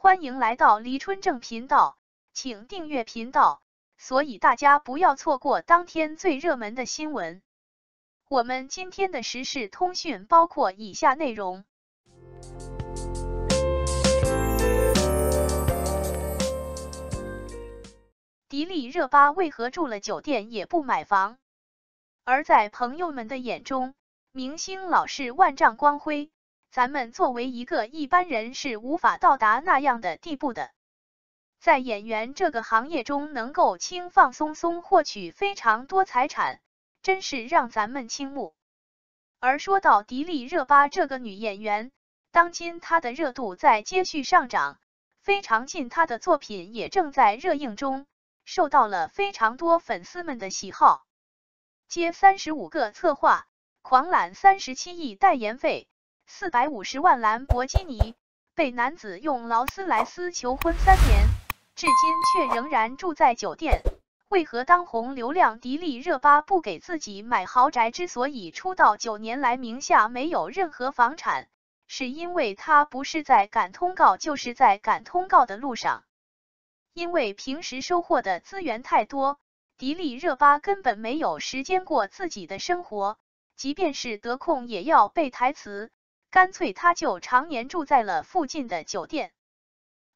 欢迎来到黎春正频道，请订阅频道，所以大家不要错过当天最热门的新闻。我们今天的时事通讯包括以下内容：迪丽热巴为何住了酒店也不买房？而在朋友们的眼中，明星老是万丈光辉，咱们作为一个一般人是无法到达那样的地步的。在演员这个行业中，能够轻放松松获取非常多财产，真是让咱们倾慕。而说到迪丽热巴这个女演员，当今她的热度在接续上涨，非常近她的作品也正在热映中，受到了非常多粉丝们的喜好。接35个策划，狂揽37亿代言费，450万兰博基尼，被男子用劳斯莱斯求婚3年，至今却仍然住在酒店。为何当红流量迪丽热巴不给自己买豪宅？之所以出道9年来名下没有任何房产，是因为她不是在赶通告，就是在赶通告的路上。因为平时收获的资源太多，迪丽热巴根本没有时间过自己的生活，即便是得空也要背台词，干脆她就常年住在了附近的酒店。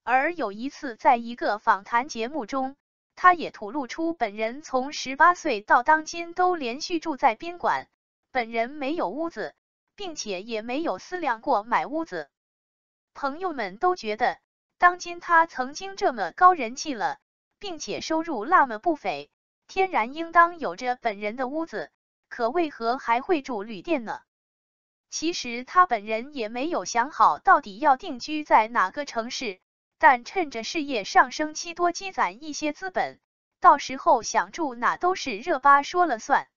而有一次在一个访谈节目中，她也吐露出本人从18岁到当今都连续住在宾馆，本人没有屋子，并且也没有思量过买屋子。朋友们都觉得，当今她曾经这么高人气了，并且收入那么不菲，天然应当有着本人的屋子，可为何还会住旅店呢？其实她本人也没有想好到底要定居在哪个城市，但趁着事业上升期多积攒一些资本，到时候想住哪都是热巴说了算。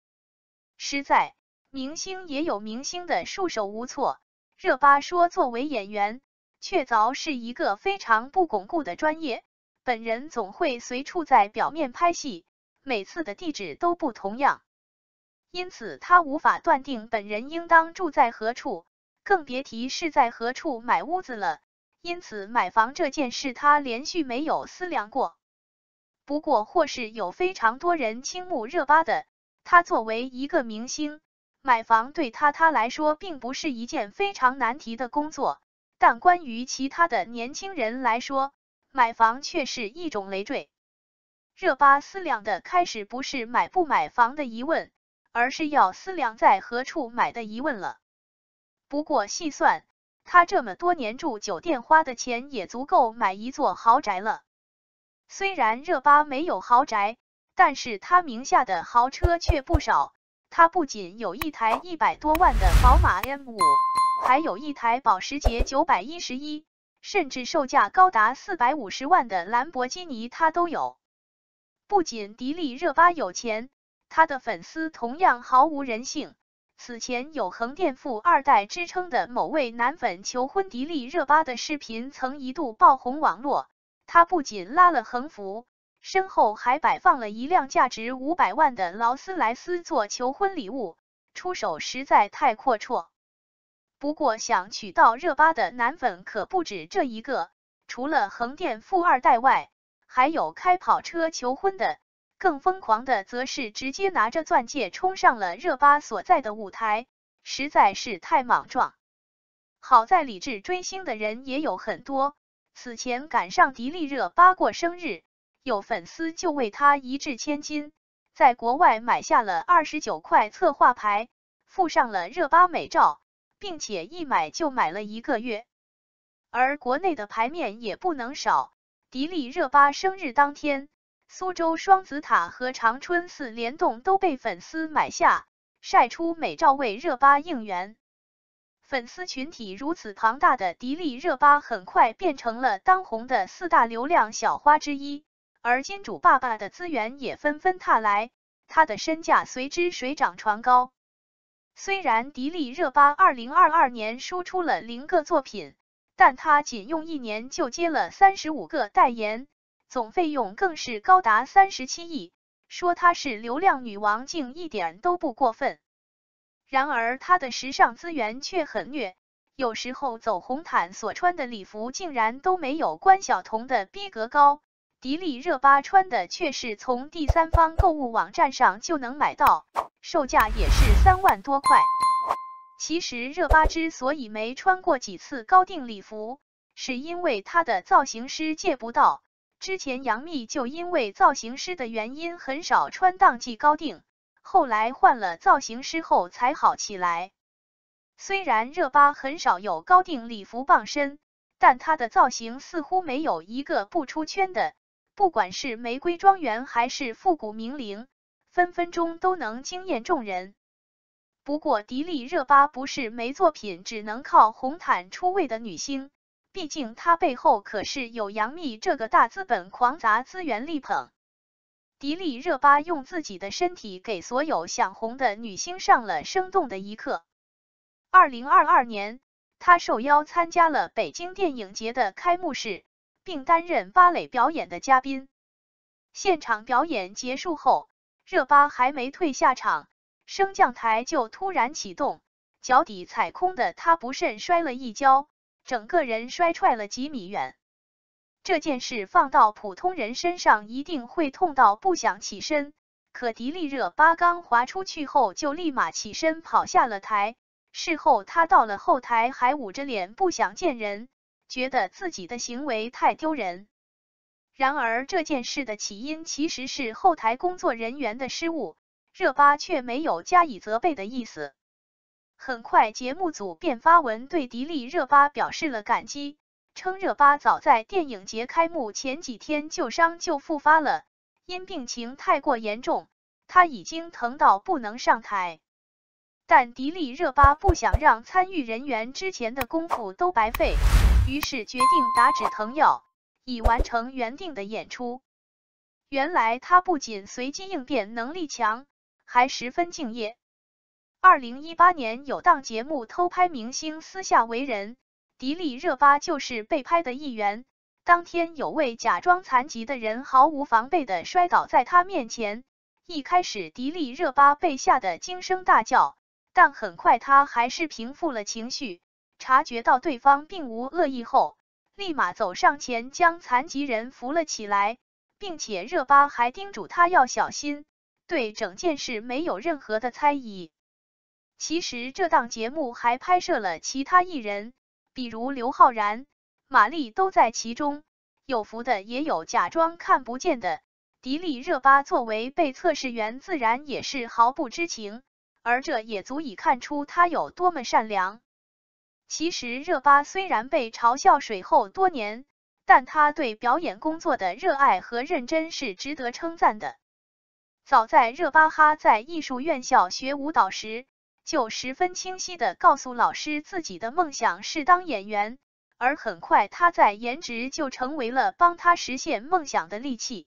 实在，明星也有明星的束手无措，热巴说作为演员，确凿是一个非常不巩固的专业，本人总会随处在表面拍戏，每次的地址都不同样，因此他无法断定本人应当住在何处，更别提是在何处买屋子了，因此买房这件事他连续没有思量过。不过或是有非常多人倾慕热巴的，他作为一个明星，买房对他来说并不是一件非常难题的工作，但关于其他的年轻人来说，买房却是一种累赘。热巴思量的开始不是买不买房的疑问，而是要思量在何处买的疑问了。不过细算，他这么多年住酒店花的钱也足够买一座豪宅了。虽然热巴没有豪宅，但是他名下的豪车却不少，他不仅有一台100多万的宝马 M5， 还有一台保时捷911，甚至售价高达450万的兰博基尼他都有。不仅迪丽热巴有钱，她的粉丝同样毫无人性。此前有横店富2代之称的某位男粉求婚迪丽热巴的视频曾一度爆红网络，他不仅拉了横幅，身后还摆放了一辆价值500万的劳斯莱斯做求婚礼物，出手实在太阔绰。不过想娶到热巴的男粉可不止这一个，除了横店富2代外，还有开跑车求婚的，更疯狂的则是直接拿着钻戒冲上了热巴所在的舞台，实在是太莽撞。好在理智追星的人也有很多，此前赶上迪丽热巴过生日，有粉丝就为她一掷千金，在国外买下了29块策划牌，附上了热巴美照，并且一买就买了1个月。而国内的牌面也不能少，迪丽热巴生日当天，苏州双子塔和长春4联动都被粉丝买下，晒出美照为热巴应援。粉丝群体如此庞大的迪丽热巴很快变成了当红的4大流量小花之一，而金主爸爸的资源也纷纷踏来，她的身价随之水涨船高。虽然迪丽热巴2022年输出了0个作品，但她仅用1年就接了35个代言，总费用更是高达37亿，说她是流量女王竟一点都不过分。然而她的时尚资源却很虐，有时候走红毯所穿的礼服竟然都没有关晓彤的逼格高，迪丽热巴穿的却是从第三方购物网站上就能买到，售价也是3万多块。其实热巴之所以没穿过几次高定礼服，是因为她的造型师借不到。之前杨幂就因为造型师的原因很少穿当季高定，后来换了造型师后才好起来。虽然热巴很少有高定礼服傍身，但她的造型似乎没有一个不出圈的，不管是玫瑰庄园还是复古名伶，分分钟都能惊艳众人。不过迪丽热巴不是没作品只能靠红毯出位的女星，毕竟她背后可是有杨幂这个大资本狂砸资源力捧。迪丽热巴用自己的身体给所有想红的女星上了生动的一课。2022年，她受邀参加了北京电影节的开幕式，并担任芭蕾表演的嘉宾。现场表演结束后，热巴还没退下场，升降台就突然启动，脚底踩空的她不慎摔了一跤，整个人摔踹了几米远。这件事放到普通人身上一定会痛到不想起身，可迪丽热巴刚滑出去后就立马起身跑下了台。事后她到了后台还捂着脸不想见人，觉得自己的行为太丢人。然而这件事的起因其实是后台工作人员的失误，热巴却没有加以责备的意思。很快节目组便发文对迪丽热巴表示了感激，称热巴早在电影节开幕前几天旧伤就复发了，因病情太过严重，她已经疼到不能上台。但迪丽热巴不想让参与人员之前的功夫都白费，于是决定打止疼药，以完成原定的演出。原来她不仅随机应变能力强，还十分敬业。2018年有档节目偷拍明星私下为人，迪丽热巴就是被拍的一员。当天有位假装残疾的人毫无防备地摔倒在她面前，一开始迪丽热巴被吓得惊声大叫，但很快她还是平复了情绪，察觉到对方并无恶意后，立马走上前将残疾人扶了起来，并且热巴还叮嘱他要小心，对整件事没有任何的猜疑。其实这档节目还拍摄了其他艺人，比如刘昊然、马丽都在其中，有扶的也有假装看不见的。迪丽热巴作为被测试员自然也是毫不知情，而这也足以看出她有多么善良。其实热巴虽然被嘲笑水后多年，但她对表演工作的热爱和认真是值得称赞的。早在热巴哈在艺术院校学舞蹈时，就十分清晰地告诉老师自己的梦想是当演员，而很快她在颜值就成为了帮她实现梦想的利器。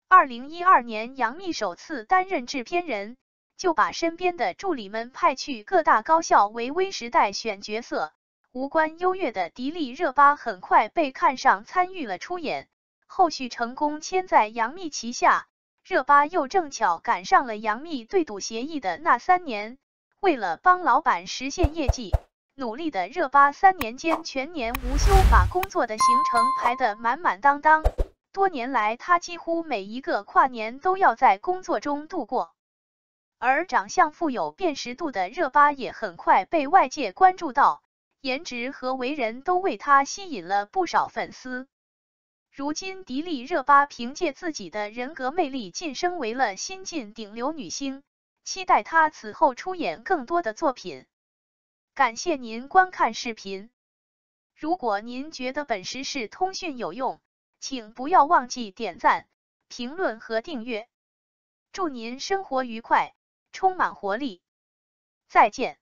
2012年杨幂首次担任制片人，就把身边的助理们派去各大高校为微时代选角色，五官优越的迪丽热巴很快被看上参与了出演，后续成功签在杨幂旗下。热巴又正巧赶上了杨幂对赌协议的那3年，为了帮老板实现业绩，努力的热巴3年间全年无休，把工作的行程排得满满当当。多年来她几乎每一个跨年都要在工作中度过。而长相富有辨识度的热巴也很快被外界关注到，颜值和为人都为她吸引了不少粉丝。如今迪丽热巴凭借自己的人格魅力晋升为了新晋顶流女星，期待她此后出演更多的作品。感谢您观看视频。如果您觉得本时事通讯有用，请不要忘记点赞、评论和订阅。祝您生活愉快，充满活力。再见。